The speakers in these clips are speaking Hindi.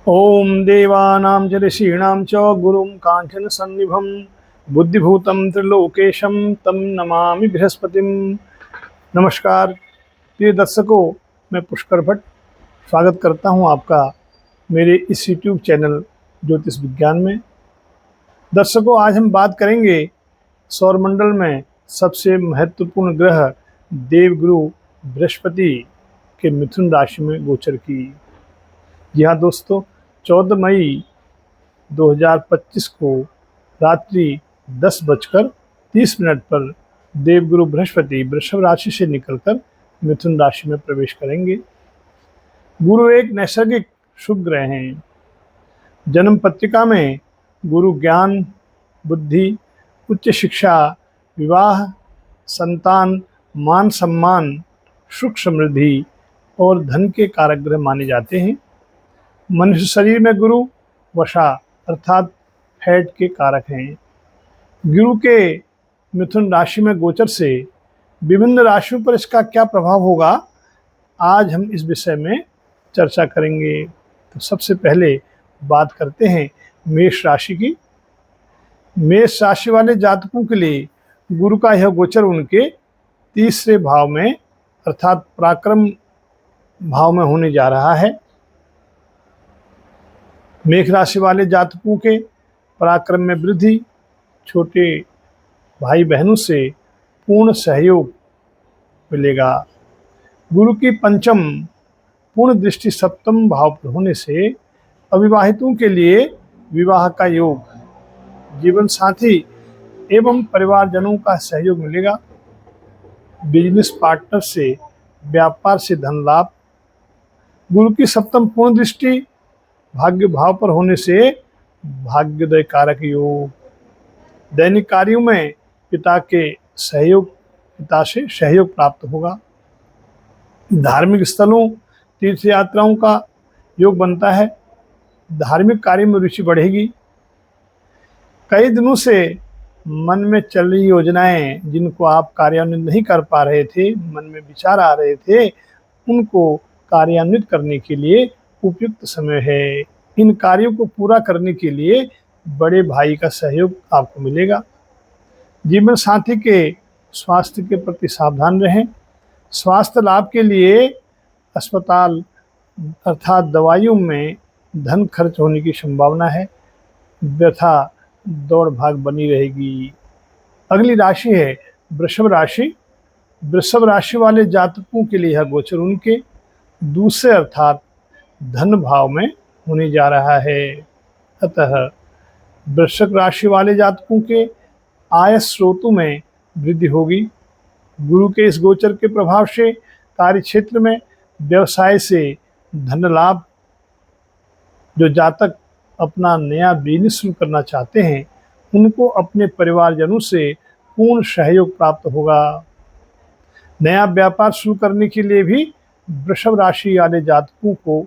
ओम देवानां च ऋषीणां च गुरुं काञ्चनसन्निभं बुद्धिभूतं त्रिलोकेशं तं नमामि बृहस्पतिं। नमस्कार प्रिय दर्शकों, मैं पुष्कर भट्ट स्वागत करता हूं आपका मेरे इस यूट्यूब चैनल ज्योतिष विज्ञान में। दर्शकों, आज हम बात करेंगे सौरमंडल में सबसे महत्वपूर्ण ग्रह देवगुरु बृहस्पति के मिथुन राशि में गोचर की। जी हाँ दोस्तों, 14 मई 2025 को रात्रि 10:30 पर देवगुरु बृहस्पति वृषभ राशि से निकलकर मिथुन राशि में प्रवेश करेंगे। गुरु एक नैसर्गिक शुभ ग्रह हैं। जन्म पत्रिका में गुरु ज्ञान, बुद्धि, उच्च शिक्षा, विवाह, संतान, मान सम्मान, सुख समृद्धि और धन के कारक ग्रह माने जाते हैं। मनुष्य शरीर में गुरु वशा अर्थात फैट के कारक हैं। गुरु के मिथुन राशि में गोचर से विभिन्न राशियों पर इसका क्या प्रभाव होगा, आज हम इस विषय में चर्चा करेंगे। तो सबसे पहले बात करते हैं मेष राशि की। मेष राशि वाले जातकों के लिए गुरु का यह गोचर उनके तीसरे भाव में अर्थात पराक्रम भाव में होने जा रहा है। मेष राशि वाले जातकों के पराक्रम में वृद्धि, छोटे भाई बहनों से पूर्ण सहयोग मिलेगा। गुरु की पंचम पूर्ण दृष्टि सप्तम भाव पर होने से अविवाहितों के लिए विवाह का योग, जीवन साथी एवं परिवारजनों का सहयोग मिलेगा। बिजनेस पार्टनर से व्यापार से धन लाभ। गुरु की सप्तम पूर्ण दृष्टि भाग्य भाव पर होने से भाग्योदय कारक योग। दैनिक कार्यों में पिता से सहयोग प्राप्त होगा। धार्मिक स्थलों, तीर्थ यात्राओं का योग बनता है। धार्मिक कार्य में रुचि बढ़ेगी। कई दिनों से मन में चल रही योजनाएं जिनको आप कार्यान्वित नहीं कर पा रहे थे, मन में विचार आ रहे थे, उनको कार्यान्वित करने के लिए उपयुक्त समय है। इन कार्यों को पूरा करने के लिए बड़े भाई का सहयोग आपको मिलेगा। जीवन साथी के स्वास्थ्य के प्रति सावधान रहें। स्वास्थ्य लाभ के लिए अस्पताल अर्थात दवाइयों में धन खर्च होने की संभावना है। व्यथा दौड़ भाग बनी रहेगी। अगली राशि है वृषभ राशि। वृषभ राशि वाले जातकों के लिए यह गोचर उनके दूसरे अर्थात धन भाव में होने जा रहा है। अतः वृश्चिक राशि वाले जातकों के आय स्रोतों में वृद्धि होगी। गुरु के इस गोचर के प्रभाव से कार्य क्षेत्र में व्यवसाय से धन लाभ। जो जातक अपना नया बिजनेस शुरू करना चाहते हैं, उनको अपने परिवारजनों से पूर्ण सहयोग प्राप्त होगा। नया व्यापार शुरू करने के लिए भी वृषभ राशि वाले जातकों को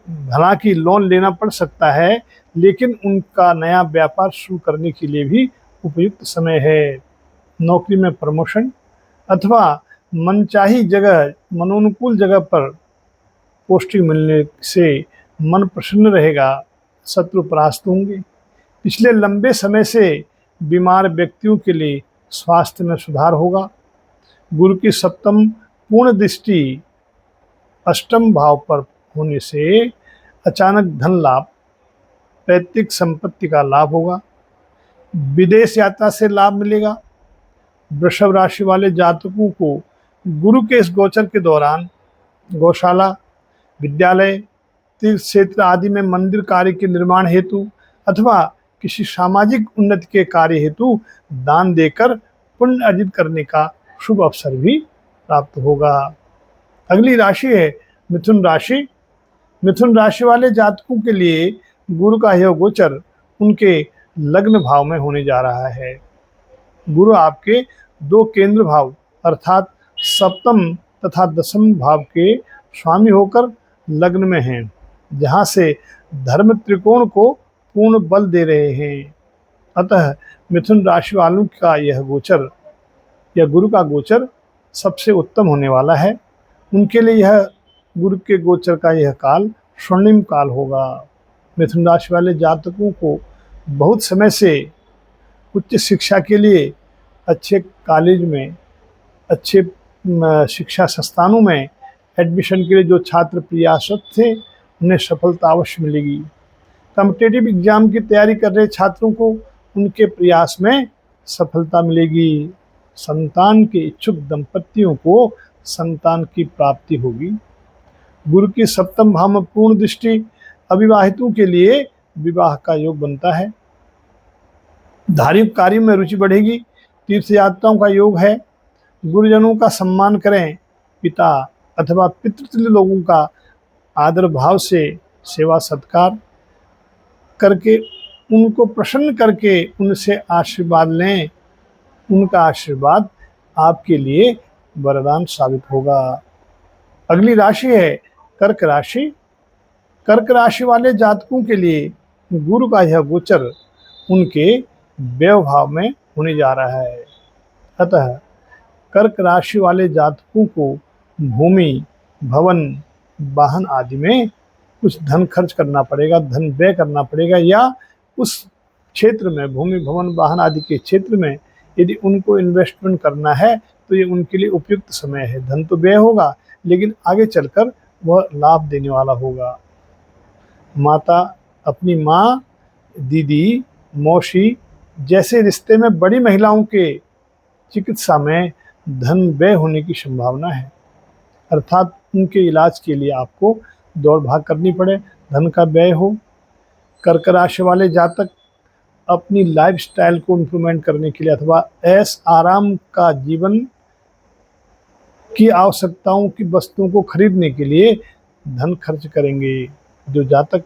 हालांकि लोन लेना पड़ सकता है, लेकिन उनका नया व्यापार शुरू करने के लिए भी उपयुक्त समय है। नौकरी में प्रमोशन अथवा मनचाही जगह, मनोनुकूल जगह पर पोस्टिंग मिलने से मन प्रसन्न रहेगा। शत्रु परास्त होंगे। पिछले लंबे समय से बीमार व्यक्तियों के लिए स्वास्थ्य में सुधार होगा। गुरु की सप्तम पूर्ण दृष्टि अष्टम भाव पर होने से अचानक धन लाभ, पैतृक संपत्ति का लाभ होगा। विदेश यात्रा से लाभ मिलेगा। वृषभ राशि वाले जातकों को गुरु के इस गोचर के दौरान गौशाला, विद्यालय, तीर्थ क्षेत्र आदि में मंदिर कार्य के निर्माण हेतु अथवा किसी सामाजिक उन्नति के कार्य हेतु दान देकर पुण्य अर्जित करने का शुभ अवसर भी प्राप्त होगा। अगली राशि है मिथुन राशि। मिथुन राशि वाले जातकों के लिए गुरु का यह गोचर उनके लग्न भाव में होने जा रहा है। गुरु आपके दो केंद्र भाव अर्थात सप्तम तथा दसम भाव के स्वामी होकर लग्न में हैं, जहां से धर्म त्रिकोण को पूर्ण बल दे रहे हैं। अतः मिथुन राशि वालों का यह गोचर या गुरु का गोचर सबसे उत्तम होने वाला है। उनके लिए यह गुरु के गोचर का यह काल स्वर्णिम काल होगा। मिथुन राशि वाले जातकों को बहुत समय से उच्च शिक्षा के लिए अच्छे कॉलेज में, अच्छे शिक्षा संस्थानों में एडमिशन के लिए जो छात्र प्रयासरत थे उन्हें सफलता अवश्य मिलेगी। कॉम्पिटिटिव एग्जाम की तैयारी कर रहे छात्रों को उनके प्रयास में सफलता मिलेगी। संतान के इच्छुक दंपतियों को संतान की प्राप्ति होगी। गुरु की सप्तम भाव में पूर्ण दृष्टि अविवाहितों के लिए विवाह का योग बनता है। धार्मिक कार्य में रुचि बढ़ेगी। तीर्थ यात्राओं का योग है। गुरुजनों का सम्मान करें। पिता अथवा पितृतुल्य लोगों का आदर भाव से सेवा सत्कार करके उनको प्रसन्न करके उनसे आशीर्वाद लें। उनका आशीर्वाद आपके लिए वरदान साबित होगा। अगली राशि है कर्क राशि। कर्क राशि वाले जातकों के लिए गुरु का यह गोचर उनके व्यवभाव में होने जा रहा है। अतः कर्क राशि वाले जातकों को भूमि, भवन, वाहन आदि में कुछ धन खर्च करना पड़ेगा, धन व्यय करना पड़ेगा, या उस क्षेत्र में भूमि, भवन, वाहन आदि के क्षेत्र में यदि उनको इन्वेस्टमेंट करना है तो ये उनके लिए उपयुक्त समय है। धन तो व्यय होगा लेकिन आगे चलकर वह लाभ देने वाला होगा। माता, अपनी माँ, दीदी, मौसी जैसे रिश्ते में बड़ी महिलाओं के चिकित्सा में धन व्यय होने की संभावना है, अर्थात उनके इलाज के लिए आपको दौड़ भाग करनी पड़े, धन का व्यय हो। कर्क राशि वाले जातक अपनी लाइफस्टाइल को इम्प्रूवमेंट करने के लिए अथवा ऐश आराम का जीवन की आवश्यकताओं की वस्तुओं को खरीदने के लिए धन खर्च करेंगे। जो जातक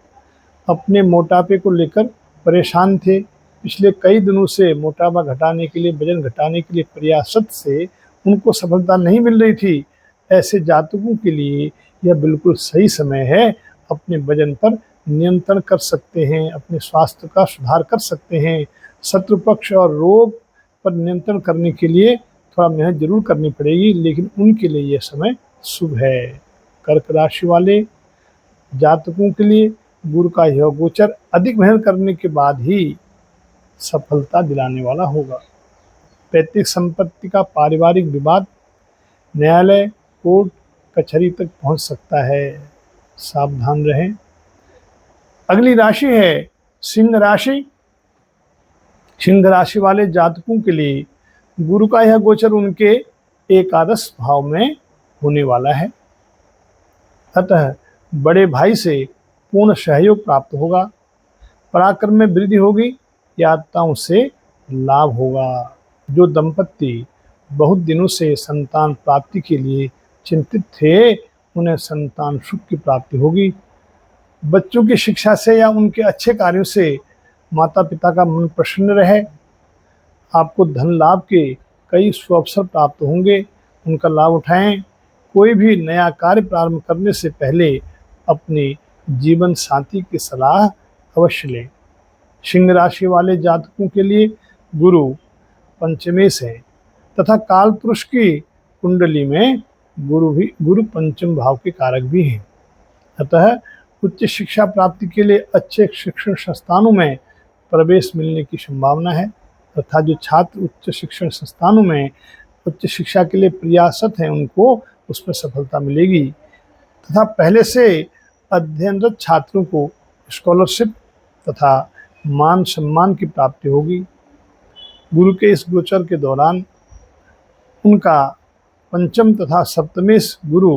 अपने मोटापे को लेकर परेशान थे, पिछले कई दिनों से मोटापा घटाने के लिए, वजन घटाने के लिए प्रयासरत से उनको सफलता नहीं मिल रही थी, ऐसे जातकों के लिए यह बिल्कुल सही समय है। अपने वजन पर नियंत्रण कर सकते हैं, अपने स्वास्थ्य का सुधार कर सकते हैं। शत्रु पक्ष और रोग पर नियंत्रण करने के लिए थोड़ा मेहनत जरूर करनी पड़ेगी, लेकिन उनके लिए यह समय शुभ है। कर्क राशि वाले जातकों के लिए गुरु का यह गोचर अधिक मेहनत करने के बाद ही सफलता दिलाने वाला होगा। पैतृक संपत्ति का पारिवारिक विवाद न्यायालय, कोर्ट कचहरी तक पहुंच सकता है, सावधान रहें। अगली राशि है सिंह राशि। सिंह राशि वाले जातकों के लिए गुरु का यह गोचर उनके एकादश भाव में होने वाला है। अतः बड़े भाई से पूर्ण सहयोग प्राप्त होगा। पराक्रम में वृद्धि होगी, यात्राओं से लाभ होगा। जो दंपति बहुत दिनों से संतान प्राप्ति के लिए चिंतित थे, उन्हें संतान सुख की प्राप्ति होगी। बच्चों की शिक्षा से या उनके अच्छे कार्यों से माता पिता का मन प्रसन्न रहे। आपको धन लाभ के कई सुअवसर प्राप्त होंगे, उनका लाभ उठाएं। कोई भी नया कार्य प्रारंभ करने से पहले अपने जीवन साथी की सलाह अवश्य लें। सिंह राशि वाले जातकों के लिए गुरु पंचमेश है तथा काल पुरुष की कुंडली में गुरु पंचम भाव के कारक भी हैं। अतः उच्च शिक्षा प्राप्ति के लिए अच्छे शिक्षण संस्थानों में प्रवेश मिलने की संभावना है, तथा जो छात्र उच्च शिक्षण संस्थानों में उच्च शिक्षा के लिए प्रयासरत हैं उनको उसमें सफलता मिलेगी, तथा पहले से अध्ययनरत छात्रों को स्कॉलरशिप तथा मान सम्मान की प्राप्ति होगी। गुरु के इस गोचर के दौरान उनका पंचम तथा सप्तमेश गुरु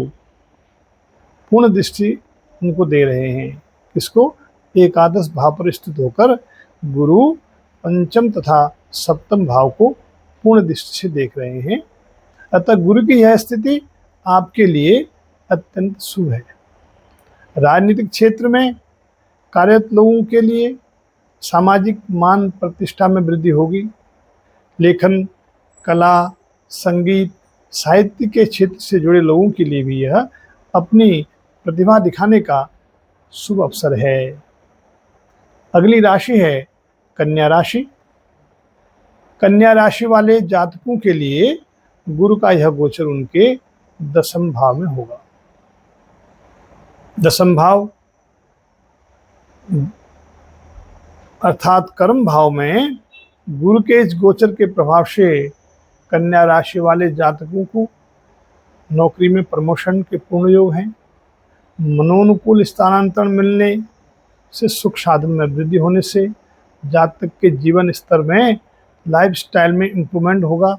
पूर्ण दृष्टि उनको दे रहे हैं। इसको एकादश भाव पर स्थित होकर गुरु पंचम तथा सप्तम भाव को पूर्ण दृष्टि से देख रहे हैं। अतः गुरु की यह स्थिति आपके लिए अत्यंत शुभ है। राजनीतिक क्षेत्र में कार्यरत लोगों के लिए सामाजिक मान प्रतिष्ठा में वृद्धि होगी। लेखन, कला, संगीत, साहित्य के क्षेत्र से जुड़े लोगों के लिए भी यह अपनी प्रतिभा दिखाने का शुभ अवसर है। अगली राशि है कन्या राशि। कन्या राशि वाले जातकों के लिए गुरु का यह गोचर उनके दसम भाव में होगा। दसम भाव अर्थात कर्म भाव में गुरु के इस गोचर के प्रभाव से कन्या राशि वाले जातकों को नौकरी में प्रमोशन के पूर्ण योग हैं। मनोनुकूल स्थानांतरण मिलने से, सुख साधन में वृद्धि होने से जातक के जीवन स्तर में, लाइफस्टाइल में इम्प्रूवमेंट होगा।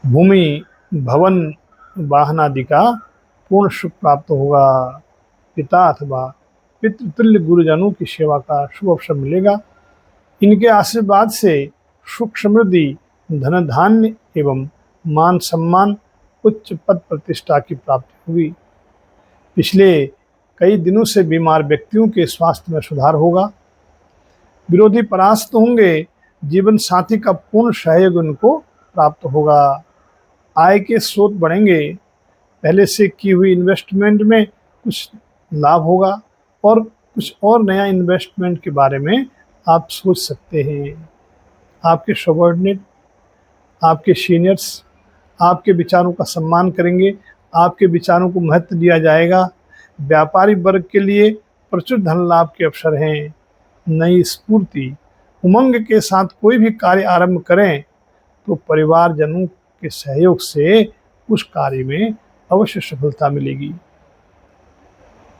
भूमि, भवन, वाहन आदि का पूर्ण सुख प्राप्त होगा। पिता अथवा पितृतुल्य गुरुजनों की सेवा का शुभ अवसर मिलेगा। इनके आशीर्वाद से सुख समृद्धि, धन धान्य एवं मान सम्मान, उच्च पद प्रतिष्ठा की प्राप्ति होगी। पिछले कई दिनों से बीमार व्यक्तियों के स्वास्थ्य में सुधार होगा। विरोधी परास्त होंगे। जीवन साथी का पूर्ण सहयोग उनको प्राप्त होगा। आय के स्रोत बढ़ेंगे। पहले से की हुई इन्वेस्टमेंट में कुछ लाभ होगा और कुछ और नया इन्वेस्टमेंट के बारे में आप सोच सकते हैं। आपके सबॉर्डिनेट, आपके सीनियर्स आपके विचारों का सम्मान करेंगे। आपके विचारों को महत्व दिया जाएगा। व्यापारी वर्ग के लिए प्रचुर धन लाभ के अवसर हैं। नई स्फूर्ति, उमंग के साथ कोई भी कार्य आरंभ करें तो परिवारजनों के सहयोग से उस कार्य में अवश्य सफलता मिलेगी।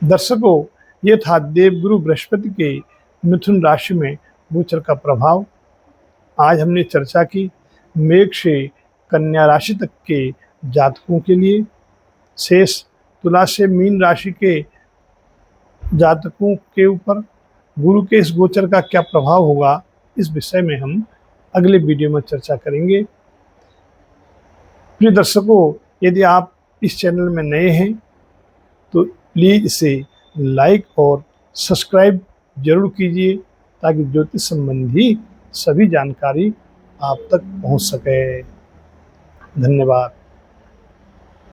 दर्शकों, ये था देवगुरु बृहस्पति के मिथुन राशि में गोचर का प्रभाव। आज हमने चर्चा की मेष से कन्या राशि तक के जातकों के लिए। शेष तुला से मीन राशि के जातकों के ऊपर गुरु के इस गोचर का क्या प्रभाव होगा, इस विषय में हम अगले वीडियो में चर्चा करेंगे। प्रिय दर्शकों, यदि आप इस चैनल में नए हैं तो प्लीज़ इसे लाइक और सब्सक्राइब जरूर कीजिए ताकि ज्योतिष संबंधी सभी जानकारी आप तक पहुंच सके। धन्यवाद।